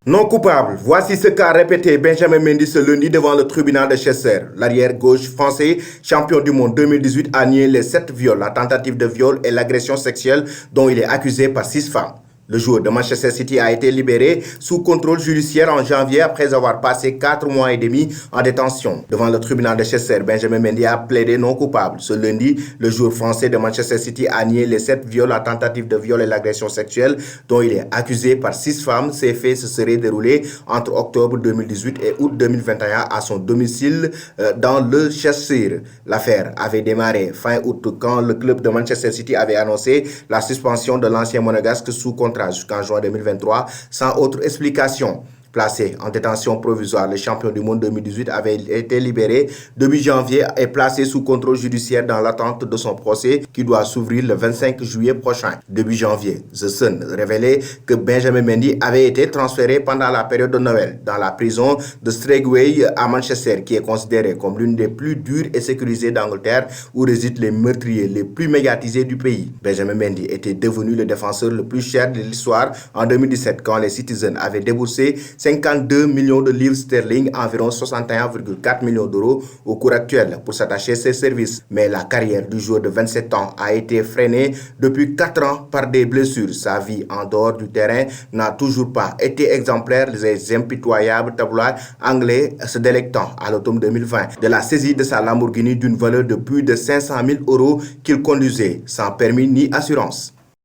Non coupable, voici ce qu'a répété Benjamin Mendy ce lundi devant le tribunal de Chester. L'arrière gauche français, champion du monde 2018, a nié les 7 viols, la tentative de viol et l'agression sexuelle dont il est accusé par 6 femmes. Le joueur de Manchester City a été libéré sous contrôle judiciaire en janvier après avoir passé 4 mois et demi en détention. Devant le tribunal de Chester, Benjamin Mendy a plaidé non coupable. Ce lundi, le joueur français de Manchester City a nié les 7 viols, la tentative de viol et l'agression sexuelle dont il est accusé par 6 femmes. Ces faits se seraient déroulés entre octobre 2018 et août 2021 à son domicile dans le Cheshire. L'affaire avait démarré fin août quand le club de Manchester City avait annoncé la suspension de l'ancien monégasque sous contrat jusqu'en juin 2023 sans autre explication. Placé en détention provisoire, le champion du monde 2018 avait été libéré début janvier et placé sous contrôle judiciaire dans l'attente de son procès qui doit s'ouvrir le 25 juillet prochain. Début janvier, The Sun révélait que Benjamin Mendy avait été transféré pendant la période de Noël dans la prison de Stregway à Manchester, qui est considérée comme l'une des plus dures et sécurisées d'Angleterre où résident les meurtriers les plus médiatisés du pays. Benjamin Mendy était devenu le défenseur le plus cher de l'histoire en 2017 quand les Citizens avaient déboursé 52 millions de livres sterling, environ 61,4 millions d'euros au cours actuel pour s'attacher à ses services. Mais la carrière du joueur de 27 ans a été freinée depuis 4 ans par des blessures. Sa vie en dehors du terrain n'a toujours pas été exemplaire. Les impitoyables tabloïds anglais se délectant à l'automne 2020 de la saisie de sa Lamborghini d'une valeur de plus de 500 000 euros qu'il conduisait sans permis ni assurance.